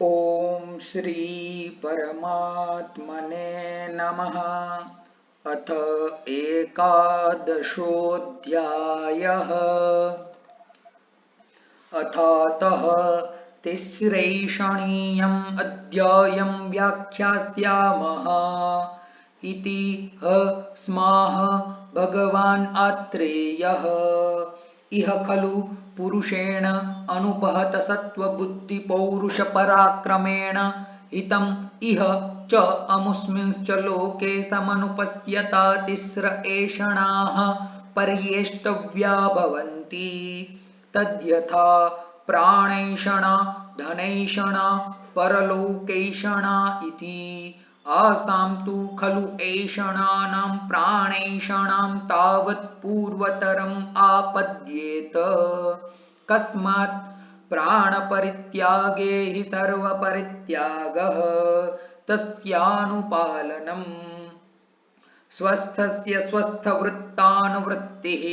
ओम श्री परमात्मने नमः। अथ एकादशोऽध्यायः। अथातः तिस्रैषणीयम् अध्यायं व्याख्यास्यामः इति स्माह भगवान् आत्रेयः। इह खलु पुरुषेण अनुपहत सत्त्वबुद्धिपौरुषपराक्रमेण हितम् इह च अमुष्मिंश्च लोके समनुपश्यता तिस्र एषणाः पर्येष्टव्या भवन्ति। तद्यथा प्राणैषणा धनैषणा परलोकैषणा इति। आसां तु खलु ऐषणानां प्राणैषणां तावत् पूर्वतरम् आपद्येत। कस्मात् प्राणपरित्यागे हि सर्वपरित्यागः तस्यानुपालनम्। स्वस्थस्य स्वस्थवृत्तानुवृत्तिः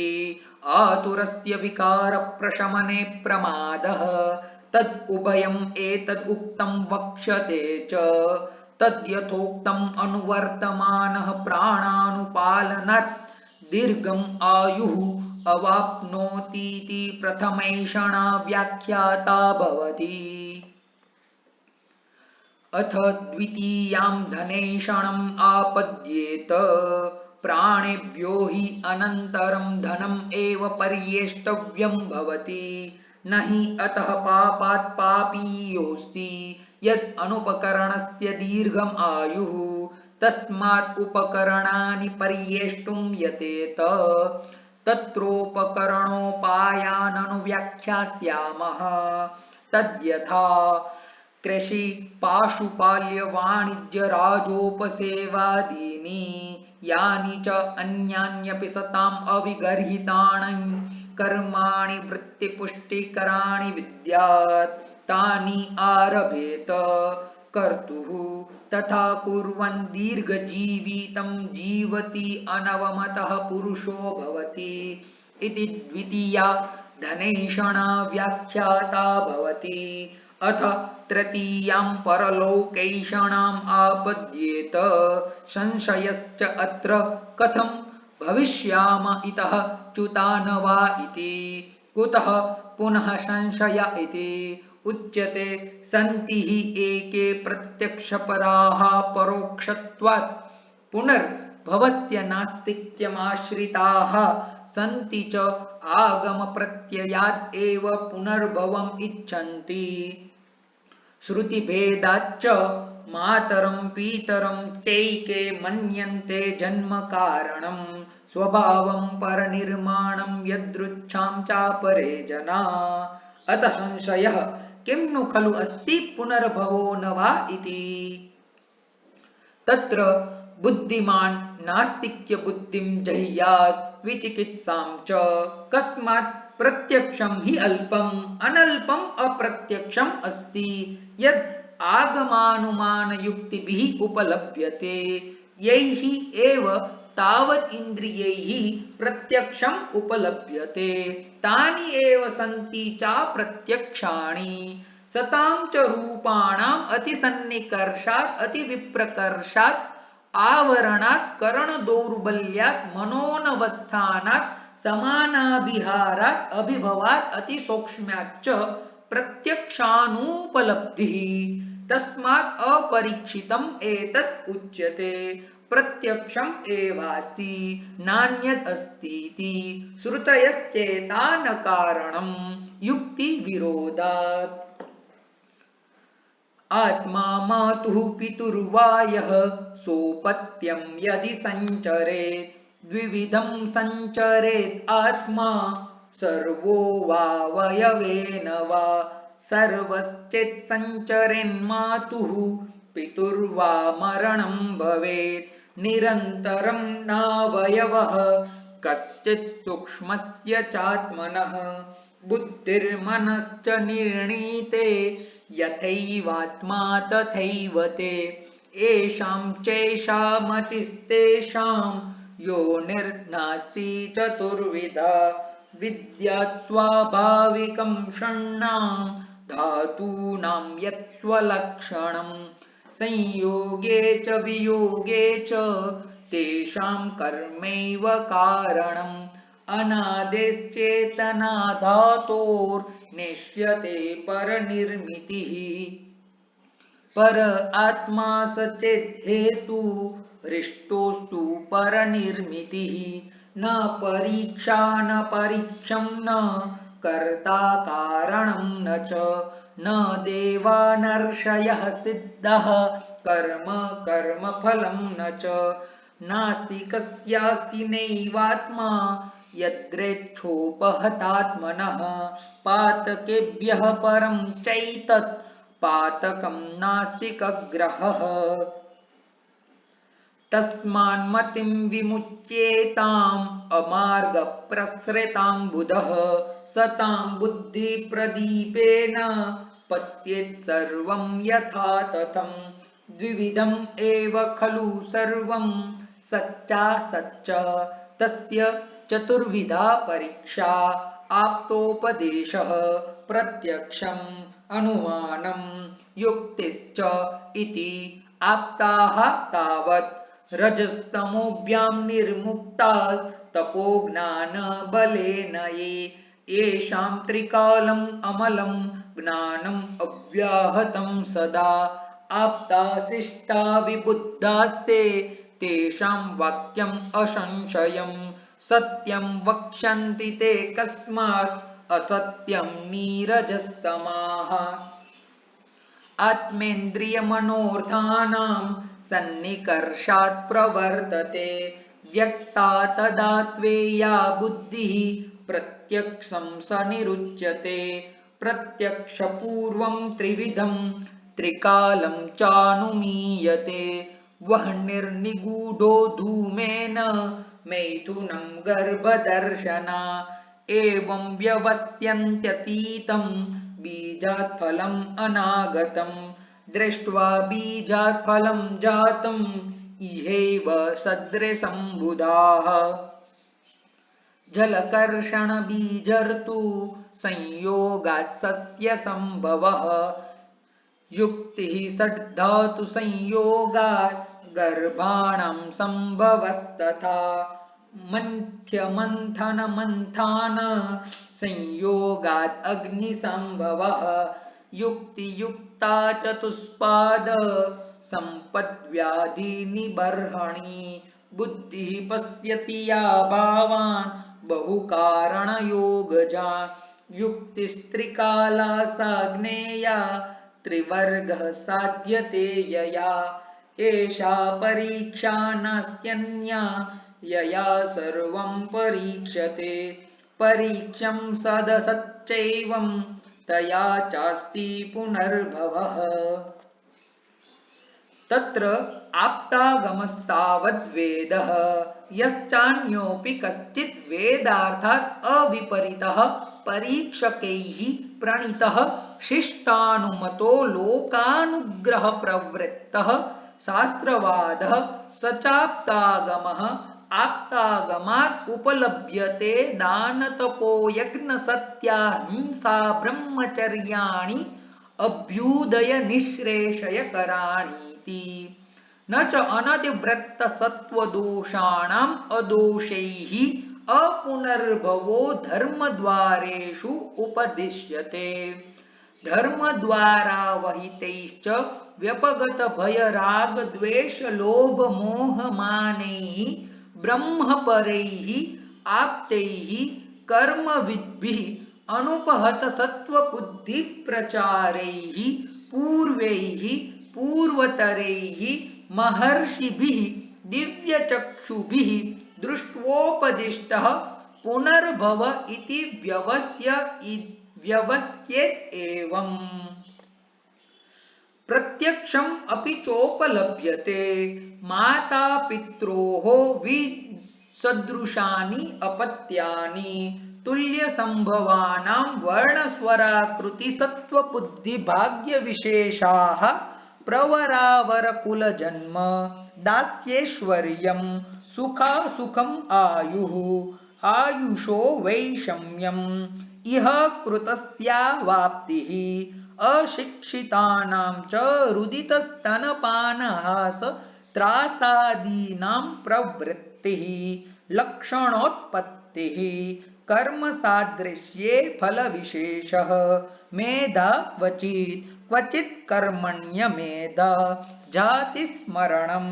आतुरस्य विकारप्रशमने प्रमादः। तद् उभयम् एतद् उक्तं वक्ष्यते च। तद्यथोक्तम् अनुवर्तमानः प्राणानुपालनात् दीर्घम् आयुः अवाप्नोतीति प्रथमैषणा व्याख्याता भवति। अथ द्वितीयां धनैषणम् आपद्येत। प्राणेभ्यो हि अनन्तरं धनम् एव पर्येष्टव्यं भवति। न हि अतः पापात् पापीयोऽस्ति यद् अनुपकरणस्य दीर्घम् आयुः। तस्मात् उपकरणानि पर्येष्टुं यतेत। तत्रोपकरणोपायाननु व्याख्यास्यामः। तद्यथा कृषि पाशुपाल्य वाणिज्य राजोपसेवादीनि यानि च अन्यान्यपि सताम् अविगर्हितानि कर्माणि वृत्तिपुष्टिकराणि विद्यात् तानि आरभेत कर्तुः। तथा कुर्वन् दीर्घजीवितं जीवति अनवमतः पुरुषो भवति इति द्वितीया धनैषणा व्याख्याता भवति। अथ तृतीयां परलोकैषणाम् आपद्येत। संशयश्च अत्र कथं भविष्याम इतः च्युता न वा इति। कुतः पुनः संशय इति उच्यते। सन्ति हि एके प्रत्यक्षपराः परोक्षत्वात् पुनर्भवस्य नास्तिक्यमाश्रिताः सन्ति च आगमप्रत्ययात् एव पुनर्भवम् इच्छन्ति। श्रुतिभेदाच्च मातरं पीतरं चैके मन्यन्ते जन्मकारणं स्वभावं परनिर्माणं यदृच्छां चापरे जना। अतः संशयः किं नु खलु अस्ति पुनर्भवो न वा इति। तत्र बुद्धिमान् नास्तिक्यबुद्धिं जह्यात् विचिकित्सां च। कस्मात् प्रत्यक्षं हि अल्पम् अनल्पम् अप्रत्यक्षम् अस्ति यद् आगमानुमानयुक्तिभिः उपलभ्यते। यैः एव तावत् इन्द्रियैः प्रत्यक्षम् उपलभ्यते तानि एव सन्ति चाप्रत्यक्षाणि। सतां च रूपाणाम् अतिसन्निकर्षात् अतिविप्रकर्षात् आवरणात् करणदौर्बल्यात् मनोनवस्थानात् समानाभिहारात् अभिभवात् अतिसूक्ष्म्याच्च प्रत्यक्षानुपलब्धिः। तस्मात् अपरीक्षितम् एतत् उच्यते। प्रत्यक्षम् एवास्ति नान्यत् अस्तीति। श्रुतयश्चेतानकारणं युक्तिविरोधात्। आत्मा मातुः पितुर्वा यः सोपत्यं यदि सञ्चरेत् द्विविधं सञ्चरेत् आत्मा सर्वो वावयवेन वा। सर्वश्चेत् सञ्चरेन्मातुः पितुर्वा मरणं भवेत् निरन्तरं नावयवः कश्चित् सूक्ष्मस्य चात्मनः। बुद्धिर्मनश्च निर्णीते यथैवात्मा तथैव ते। येषां चैषा मतिस्तेषां योनिर्नास्ति चतुर्विधा। विद्यात् स्वाभाविकं षण्णां धातूनां यत्स्वलक्षणं संयोगे च वियोगे च तेषां कर्मैव कारणम् अनादिश्चेतना धातोर्निश्यते परनिर्मितिः पर आत्मा सचेत हेतु हृष्टोस्तु परनिर्मितिः न परीक्षा न परीक्षं न कर्ता कारणं न च न देवानर्षयः सिद्धः कर्म कर्मफलं न च नास्ति कस्यास्ति नैवात्मा यद्रेच्छोपहतात्मनः पातकेभ्यः परं चैतत् पातकं नास्तिकग्रहः तस्मान्मतिं विमुच्येताम् अमार्गप्रसृतां बुधः सतां बुद्धिप्रदीपेन पश्येत् सर्वं यथा तथं द्विविधम् एव खलु सर्वं सच्चासच्च तस्य चतुर्विधा परीक्षा आप्तोपदेशः प्रत्यक्षम् अनुमानं युक्तिश्च इति आप्ताः तावत् रजस्तमोभ्यां निर्मुक्तास्तपोज्ञानबलेन येषां त्रिकालम् अमलं ज्ञानम् अव्याहतं सदा आप्ताशिष्टा विबुद्धास्ते तेषां वाक्यम् असंशयं सत्यं वक्ष्यन्ति ते कस्मात् असत्यं नीरजस्तमाः आत्मेन्द्रियमनोर्थानां सन्निकर्षात् प्रवर्तते व्यक्ता तदा त्वेया बुद्धिः प्रत्यक्षं स निरुच्यते प्रत्यक्षपूर्वं त्रिविधं त्रिकालं चानुमीयते वह्निर्निगूढो धूमेन मैथुनं गर्भदर्शना एवं व्यवस्यन्त्यतीतं बीजात् फलम् अनागतं दृष्ट्वा बीजात् फलं जातम् इहैव सदृशं बुधाः जलकर्षणबीजर्तु संयोगात् सस्यसम्भवः युक्तिः षड्धातुसंयोगात् गर्भाणां सम्भवस्तथा मन्थ्यमन्थनमन्थान संयोगात् अग्निसम्भवः युक्तियुक्ता चतुष्पाद सम्पद्व्याधिनिबर्हणि बुद्धिः पश्यति या भावान् बहुकारणयोगजा युक्तिस्त्रिकाला साग्नेया त्रिवर्गः साध्यते यया एषा परीक्षा नास्त्यन्या यया सर्वं परीक्ष्यते परीक्षं सदसच्चैवं तया चास्ति पुनर्भवः तत्र आप्तागमस्तावद्वेदः यश्चान्योऽपि कश्चित् वेदार्थात् अविपरीतः परीक्षकैः प्रणीतः शिष्टानुमतो लोकानुग्रहप्रवृत्तः शास्त्रवादः स चाप्तागमः आप्तागमात् उपलभ्यते दानतपोयज्ञसत्याहिंसा ब्रह्मचर्याणि अभ्युदयनिःश्रेषयकराणीति न च अनतिव्रतसत्त्वदोषाणाम् अदोषैः अपुनर्भवो धर्मद्वारेषु उपदिश्यते धर्मद्वारावहितैश्च व्यपगतभयरागद्वेषलोभमोहमानैः ब्रह्मपरैः आप्तैः कर्मविद्भिः अनुपहतसत्त्वबुद्धिप्रचारैः पूर्वैः पूर्वतरैः महर्षिभिः दिव्यचक्षुभिः दृष्ट्वोपदिष्टः पुनर्भव इति व्यवस्येत् एवं प्रत्यक्षम् अपि चोपलभ्यते मातापित्रोः विसदृशानि अपत्यानि तुल्यसम्भवानां वर्णस्वराकृतिसत्त्वबुद्धिभाग्यविशेषाः प्रवरावरकुलजन्म दास्यैश्वर्यं सुखासुखम् आयुः आयुषो वैषम्यम् इह कृतस्यावाप्तिः अशिक्षितानां च रुदितस्तनपानहास त्रासादीनां प्रवृत्तिः लक्षणोत्पत्तिः कर्मसादृश्ये फलविशेषः मेधा क्वचित् कर्मण्यमेधा जातिस्मरणम्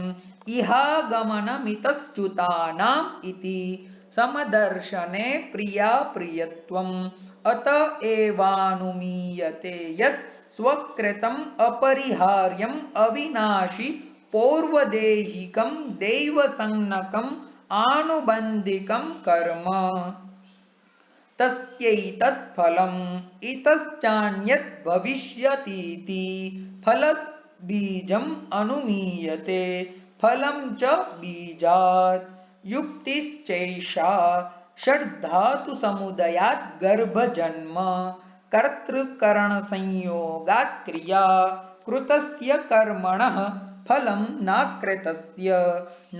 इहागमनमितश्च्युतानाम् इति समदर्शने प्रियाप्रियत्वम् अत एवानुमीयते यत् स्वकृतम् अपरिहार्यम् अविनाशि पौर्वदेहिकं दैवसंज्ञकम् आनुबन्धिकं कर्म तस्यैतत् फलम् इतश्चान्यत् भविष्यतीति फलबीजम् अनुमीयते फलं च बीजात् युक्तिश्चैषा षड्धातुसमुदयात् गर्भजन्म कर्तृकरणसंयोगात् क्रिया कृतस्य कर्मणः फलं नाकृतस्य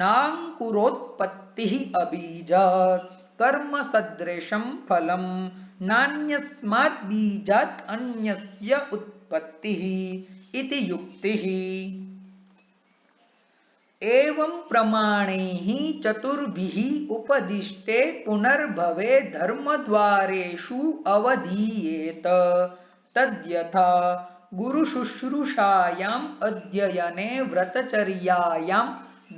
नाङ्कुरोत्पत्तिः अबीजात् कर्मसदृशं फलं नान्यस्मात् बीजात् अन्यस्य उत्पत्तिः इति युक्तिः एवं प्रमाणैः चतुर्भिः उपदिष्टे पुनर्भवे धर्मद्वारेषु अवधीयेत तद्यथा गुरुशुश्रूषायाम् अध्ययने व्रतचर्यायां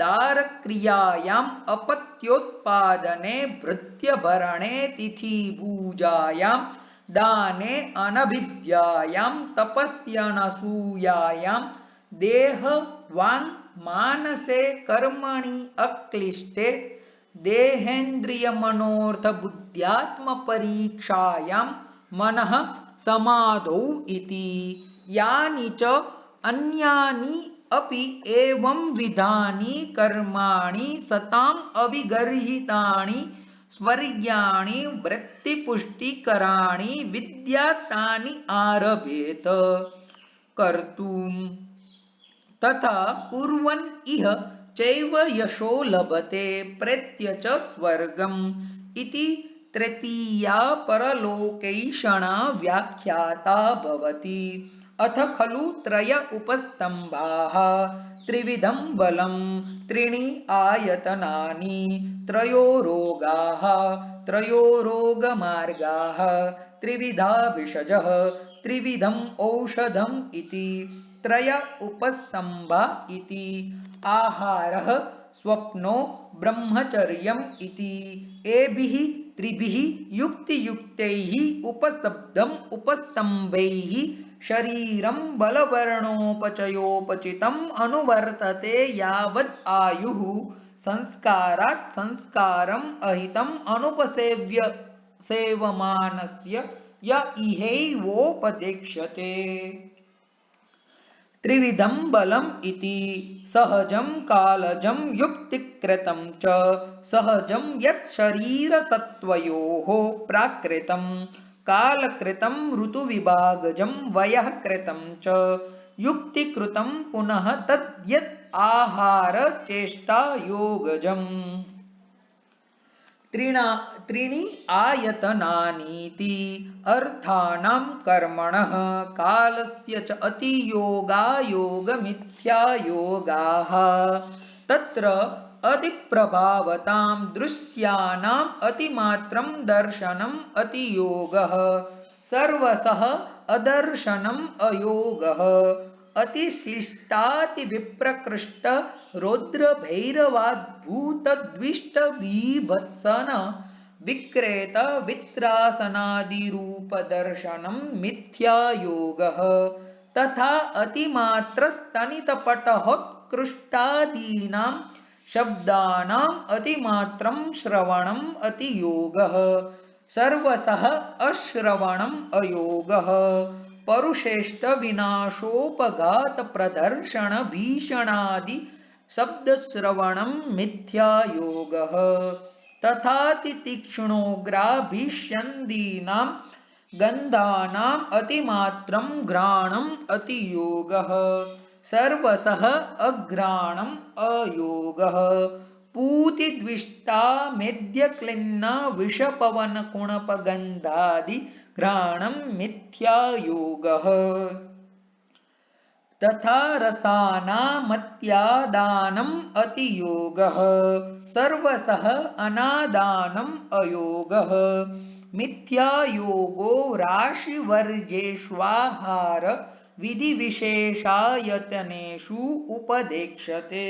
दारक्रियायाम् अपत्योत्पादने भृत्यभरणे तिथिपूजायां दाने अनभिद्यायां तपस्यनसूयायां देहवाङ् मानसे कर्मणि अक्लिष्टे देहेन्द्रियमनोर्थबुद्ध्यात्मपरीक्षायां मनः समाधौ इति यानि च अन्यानि अपि एवं विधानि कर्माणि सताम् अविगर्हितानि स्वर्ग्याणि वृत्तिपुष्टिकराणि विद्यातानि आरभेत कर्तुम् तथा कुर्वन् इह चैव यशो लभते प्रेत्य च स्वर्गम् इति तृतीया परलोकैषणा व्याख्याता भवति अथ खलु त्रय उपस्तम्भाः त्रिविधं बलं त्रीणि आयतनानि त्रयो रोगाः त्रयो रोगमार्गाः त्रिविधा भिषजः त्रिविधम् औषधम् इति त्रय उपस्तम्भा इति आहारः स्वप्नो ब्रह्मचर्यम् इति एभिः त्रिभिः युक्तियुक्तैः उपस्तम्भैः शरीरं बलवर्णोपचयोपचितम् अनुवर्तते यावद् आयुः संस्कारात् संस्कारम् अहितम् अनुपसेव्य सेवमानस्य य इहैवोपदेक्ष्यते त्रिविधं बलम् इति सहजं कालजं युक्तिकृतं च सहजं यत् शरीरसत्त्वयोः प्राकृतं कालकृतं ऋतुविभागजं वयः कृतं च युक्तिकृतं पुनः तद् यत् आहारचेष्टायोगजम् त्रीणि आयतनानीति अर्थानां कर्मणः कालस्य च अतियोगायोगमिथ्यायोगाः तत्र अतिप्रभावतां दृश्यानाम् अतिमात्रं दर्शनम् अतियोगः सर्वसः अदर्शनम् अयोगः अतिश्लिष्टातिविप्रकृष्ट रौद्रभैरवाद्भूतद्विष्टबीभत्सन विक्रेत वित्रासनादिरूपदर्शनं मिथ्यायोगः तथा अतिमात्रस्तनितपटहोत्कृष्टादीनां शब्दानाम् अतिमात्रं श्रवणम् अतियोगः सर्वसः अश्रवणम् अयोगः परुषेष्ट विनाशोपघात प्रदर्शन भीषणादि शब्दश्रवणं मिथ्यायोगः तथा तितीक्ष्णोग्राभीष्यन्दीनां गन्धानाम् अतिमात्रं घ्राणम् अतियोगः सर्वसः अघ्राणम् अयोगः पूतिद्विष्टा मेद्यक्लिन्न विषपवनकुणपगन्धादि घ्राणं मिथ्यायोगः तथा रसानामत्यादानम् अतियोगः सर्वसः अनादानम् अयोगः मिथ्यायोगो राशिवर्जेष्वाहार विधिविशेषायतनेषु उपदेक्ष्यते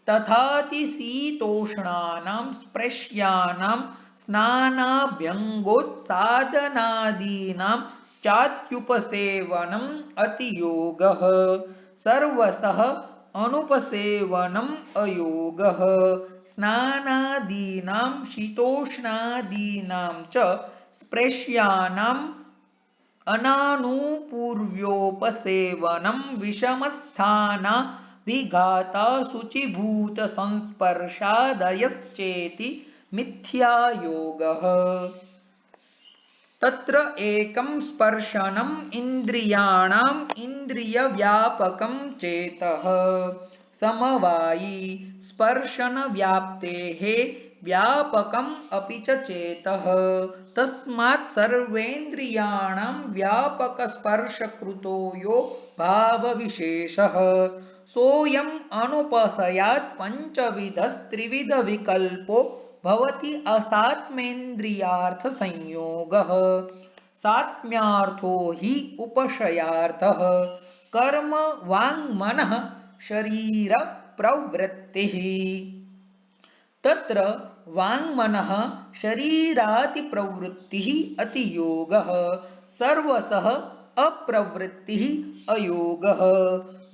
तथातिशीतोष्णानां स्पृश्यानां स्नानाभ्यङ्गोत्सादनादीनां चात्युपसेवनम् अतियोगः सर्वसः अनुपसेवनम् अयोगः स्नानादीनां शीतोष्णादीनां च स्पृश्यानाम् अनानुपूर्व्योपसेवनं विषमस्थाना विघाता शुचिभूतसंस्पर्शादयश्चेति मिथ्यायोगः तत्र एकं स्पर्शनम् इन्द्रियाणाम् इन्द्रियव्यापकं चेतः समवायी स्पर्शनव्याप्तेः व्यापकम् अपि च चेतः तस्मात् सर्वेन्द्रियाणां व्यापकस्पर्शकृतो यो भावविशेषः सोऽयम् अनुपसयात् पञ्चविधस्त्रिविधविकल्पो भवति असात्मेन्द्रियार्थसंयोगः सात्म्यार्थो हि उपशयार्थः कर्म वाङ्मनः शरीर प्रवृत्तिः तत्र वाङ्मनः शरीरातिप्रवृत्तिः अतियोगः सर्वसः अप्रवृत्तिः अयोगः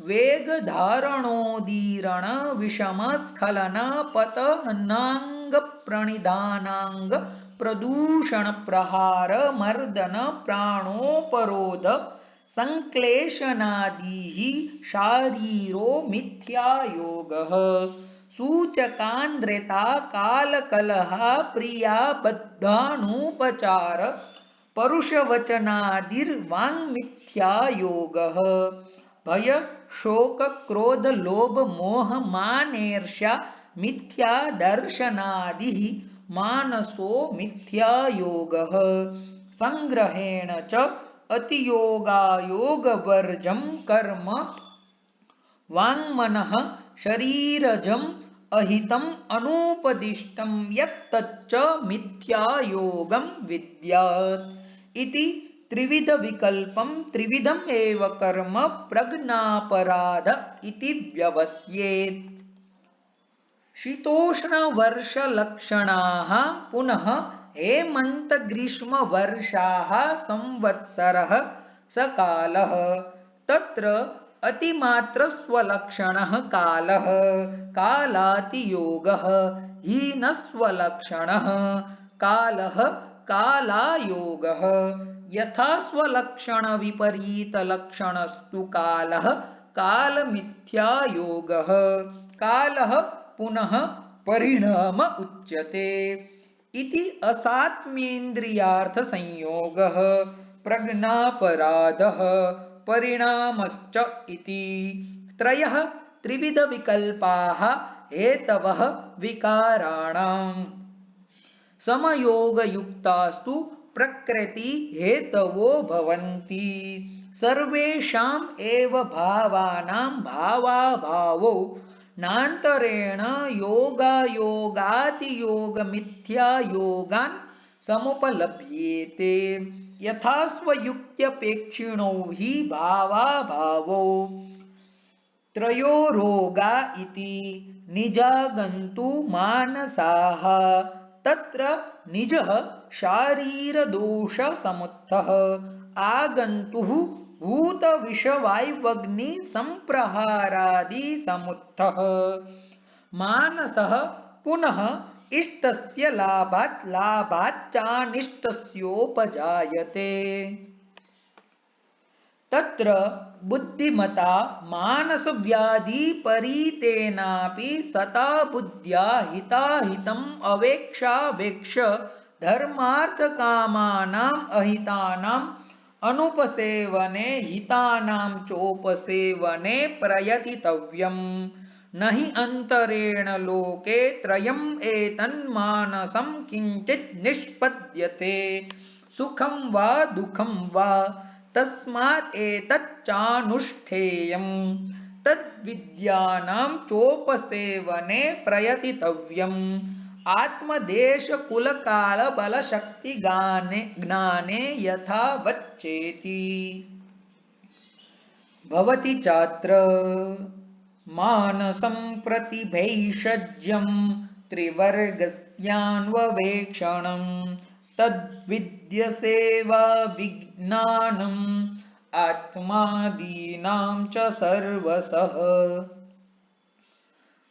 वेगधारणोदीरण विषमस्खलन पतनांग प्रणिधानांग प्रदूषण प्रहार मर्दन प्राणोपरोध संक्लेशनादिः शारीरो मिथ्यायोगः सूचकान्द्रता कालकलह प्रिया बद्धानुपचार परुषवचनादिर्वाङ्मिथ्यायोगः भय शोक क्रोध लोभ मोह मानेर्ष्या मिथ्या दर्शनादिः मानसो मिथ्यायोगः संग्रहेण च अतियोगायोगवर्जं कर्म वाङ्मनः शरीरजम् अहितम् अनुपदिष्टं यत्तच्च मिथ्यायोगं विद्यात् इति त्रिविधविकल्पं त्रिविधम् एव कर्म प्रज्ञापराध इति व्यवस्येत् शीतोष्णवर्षलक्षणाः पुनः हेमन्तग्रीष्मवर्षाः संवत्सरः सकालः तत्र अतिमात्रस्वलक्षणः कालः कालातियोगः हीनस्वलक्षणः कालः कालायोगः यथा स्वलक्षणविपरीतलक्षणस्तु कालः कालमिथ्यायोगः कालः पुनः परिणाम उच्यते इति असात्म्येन्द्रियार्थसंयोगः प्रज्ञापराधः परिणामश्च इति त्रयः त्रिविधविकल्पाः हेतवः विकाराणाम् समयोगयुक्तास्तु प्रकृति हेतवो भवन्ति सर्वेषाम् एव भावानां भावाभावो नान्तरेण योगायोगातियोगमिथ्यायोगान् समुपलभ्येते यथा स्वयुक्त्यपेक्षिणो हि भावाभावो त्रयो रोगा इति निजागन्तु मानसाः तत्र निजः शारीरदोषसमुत्थः आगन्तुः भूतविषवायुवग्निसम्प्रहारादिसमुत्थः मानसः पुनः इष्टस्य लाभात् लाभाच्चानिष्टस्योपजायते तत्र बुद्धिमता मानसव्याधिपरीतेनापि सता बुद्ध्या हिताहितम् अवेक्षावेक्ष धर्मार्थकामानाम् अहितानाम् अनुपसेवने हितानां चोपसेवने प्रयतितव्यम् न हि अन्तरेण लोके त्रयम् एतन्मानसं किञ्चित् निष्पद्यते सुखं वा दुःखं वा तस्मात् एतच्चानुष्ठेयम् तद्विद्यानां चोपसेवने प्रयतितव्यम् आत्मदेशकुलकालबलशक्तिज्ञाने यथा वच्चेति भवति चात्र मानसं प्रतिभैषज्यं त्रिवर्गस्यान्ववेक्षणं तद्विद्यसे वा विज्ञानम् आत्मादीनां च सर्वसः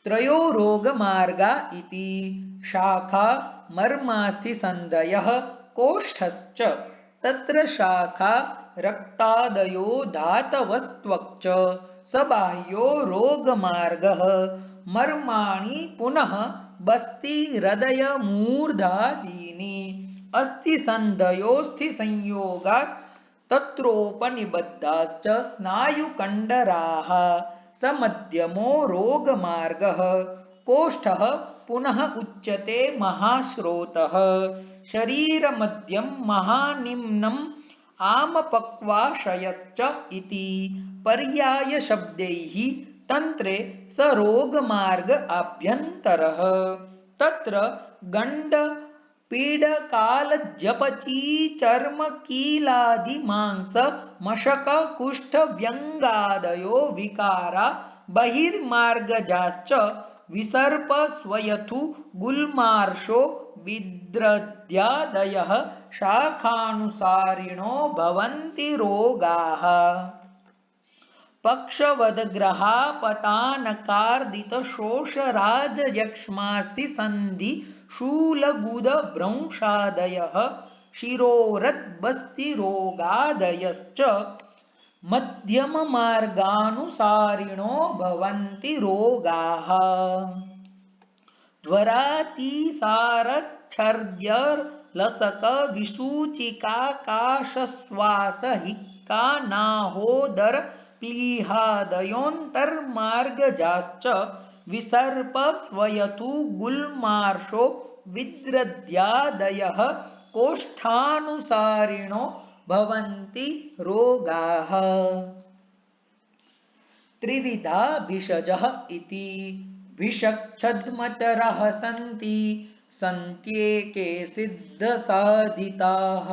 त्रयो रोगमार्गा इति शाखा मर्मास्ति संदयः कोष्ठश्च तत्र शाखा रक्तादयो धातवस्त्वक् सबाह्यो रोगमार्गः मर्माणि पुनः बस्ति हृदय मूर्धादीनि अस्ति संधयोस्ति संयोगात् तत्रोपनिबद्धाश्च स्नायुकण्डराः समध्यमो रोगमार्गः कोष्ठः पुनः उच्यते महाश्रोतः शरीरमध्यं महानिम्नम् आमपक्वाशयश्च इति पर्यायशब्दैः तन्त्रे स रोगमार्ग आभ्यन्तरः तत्र गण्ड पीडकालजपची चर्म कीलादि मांस मशक कुष्ठ व्यंगादयो विकारा बहिर्मार्गजाश्च विसर्प स्वयथु गुल्मार्शो विद्रद्यादयः शाखानुसारिणो भवन्ति रोगाः पक्षवदग्रहापतानकार्दितशोषराजयक्ष्मास्ति सन्धि शूलगुदभ्रंशादयः शिरोरद्बस्तिरोगादयश्च मध्यममार्गानुसारिणो भवन्ति रोगाः ज्वरातिसारच्छर्द्यर्लसक विसूचिकाकाशश्वास हिक्का नाहोदर प्लीहादयोऽन्तर्मार्गजाश्च विसर्प स्वयथु गुल्मार्शो विद्रद्यादयः कोष्ठानुसारिणो भवन्ति रोगाः त्रिविधा भिषजः इति भिषक्छद्मचरः सन्ति सन्त्येके सिद्धसाधिताः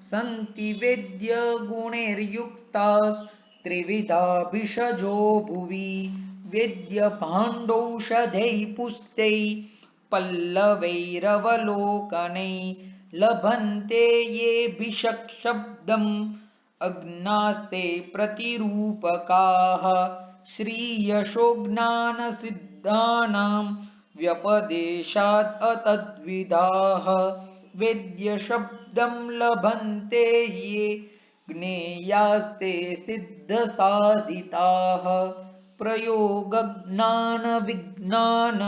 सन्ति वेद्यगुणैर्युक्तास्त्रिविधा भिषजो भुवि वेद्यभाण्डौषधैः पुस्तैः पल्लवैरवलोकनैः लभन्ते ये भिषक्शब्दम् अज्ञास्ते प्रतिरूपकाः श्रीयशोज्ञानसिद्धानां व्यपदेशात् अतद्विधाः वेद्यशब्दं लभन्ते ये ज्ञेयास्ते सिद्धसाधिताः प्रयोगज्ञानविज्ञान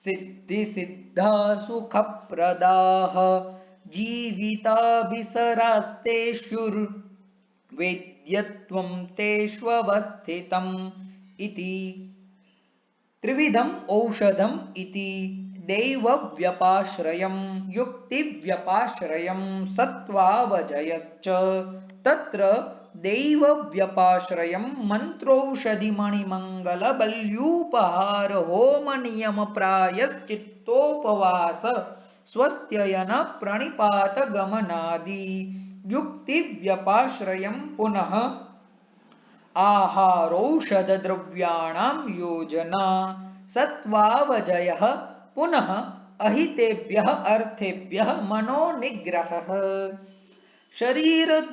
सिद्धिसिद्धा सुखप्रदाः जीविताभिसरास्तेषुर्वेद्यत्वं तेष्वस्थितम् इति त्रिविधम् औषधम् इति दैवव्यपाश्रयं युक्तिव्यपाश्रयं सत्त्वावजयश्च तत्र दैवव्यपाश्रयं मन्त्रौषधिमणिमङ्गलबल्यूपहार होमनियमप्रायश्चित्तोपवास स्वस्त्ययन प्रणिपात गमनादि युक्तिव्यपाश्रयं पुनः आहारौषधद्रव्याणां योजना सत्त्वावजयः पुनः अहितेभ्यः अर्थेभ्यः मनोनिग्रहः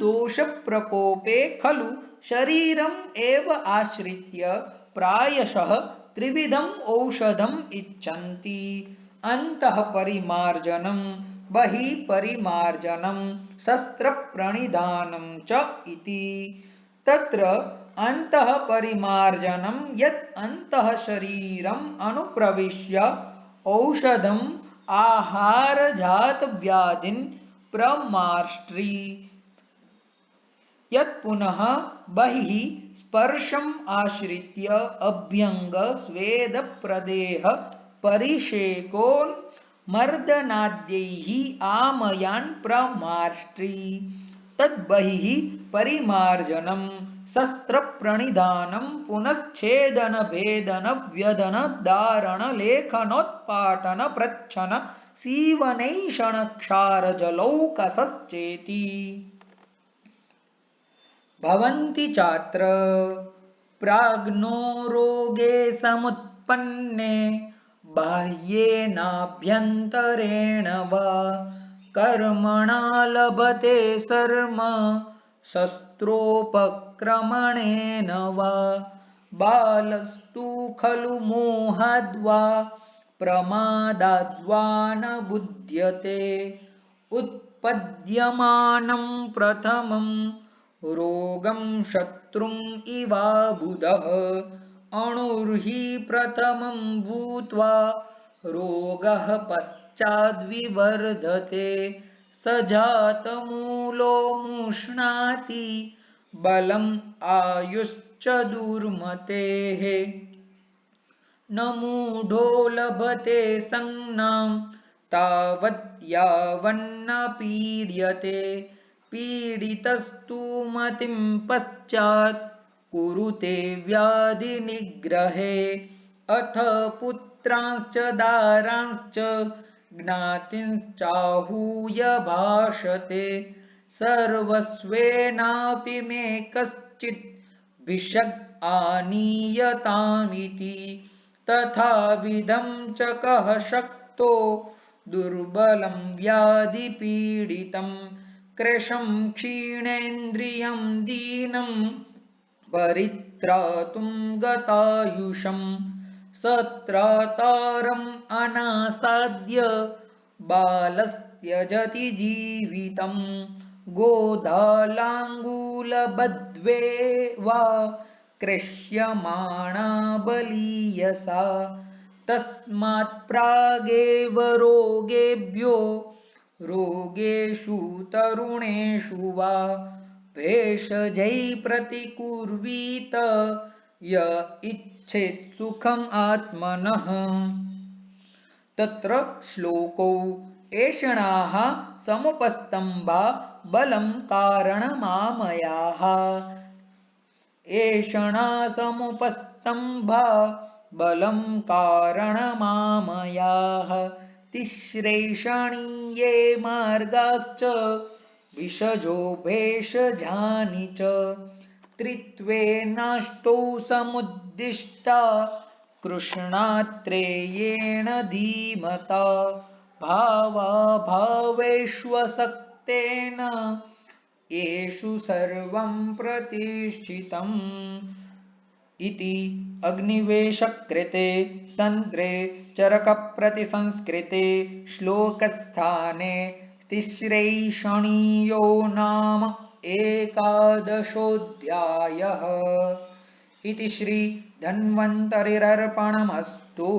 शरीरदोषप्रकोपे खलु शरीरम् एव आश्रित्य प्रायशः त्रिविधम् औषधम् इच्छन्ति अन्तः परिमार्जनं बहिः परिमार्जनं शस्त्रप्रणिधानं च इति तत्र अन्तः परिमार्जनं यत् अन्तः शरीरम् अनुप्रविश्य औषधम् आहारजातव्याधीन् प्रमार्ष्टि यत् पुनः बहिः स्पर्शम् आश्रित्य अभ्यङ्ग स्वेद प्रदेह परिषेको मर्दनाद्यैः आमयान् प्रमार्ष्ट्री तद्बहिः परिमार्जनं शस्त्रप्रणिधानं पुनश्छेदन भेदन व्यदन दारण लेखनोत्पाटन प्रच्छन सीवनैषण क्षारजलौकसश्चेति भवन्ति चात्र प्राज्ञो रोगे समुत्पन्ने बाह्येनाभ्यन्तरेण वा कर्मणा लभते शर्म शस्त्रोपक्रमणेन वा बालस्तु खलु मोहाद्वा प्रमादाद्वा न बुध्यते उत्पद्यमानं प्रथमं रोगं शत्रुम् इवाबुधः अणुर्हि प्रथमं भूत्वा रोगः पश्चाद्विवर्धते सजातमूलो मुष्णाति बलम् आयुश्च दुर्मतेः न मूढो लभते संज्ञां तावत् यावन्न पीड्यते पीडितस्तु मतिं पश्चात् कुरुते व्याधिनिग्रहे अथ पुत्रांश्च दारांश्च ज्ञातींश्चाहूय भाषते सर्वस्वेनापि मे कश्चित् भिषग् आनीयतामिति तथाविधं च कः शक्तो दुर्बलं व्याधिपीडितं कृशं क्षीणेन्द्रियं दीनं परित्रातुं गतायुषं सत्रातारम् अनासाद्य बालस्त्यजति जीवितं गोधालाङ्गूलबद्ध्वे वा कृष्यमाणा बलीयसा तस्मात् प्रागेव रोगेभ्यो रोगेषु तरुणेषु वा भेषजैः प्रतिकुर्वीत य इच्छेत् सुखम् आत्मनः तत्र श्लोकौ एषणाः समुपस्तम्भा बलं कारणमामयाः एषणा समुपस्तम्भा बलं कारणमामयाः तिस्रैषणीये मार्गाश्च विषजो भेषजानि च त्रित्वेनाष्टौ समुद्दिष्टा कृष्णात्रेयेण धीमता भावाभावेष्वसक्तेन येषु सर्वं प्रतिष्ठितम् इति अग्निवेशकृते तन्त्रे चरकप्रतिसंस्कृते श्लोकस्थाने तिस्रैषणीयो नाम एकादशोऽध्यायः इति श्री धन्वन्तरिरर्पणमस्तु।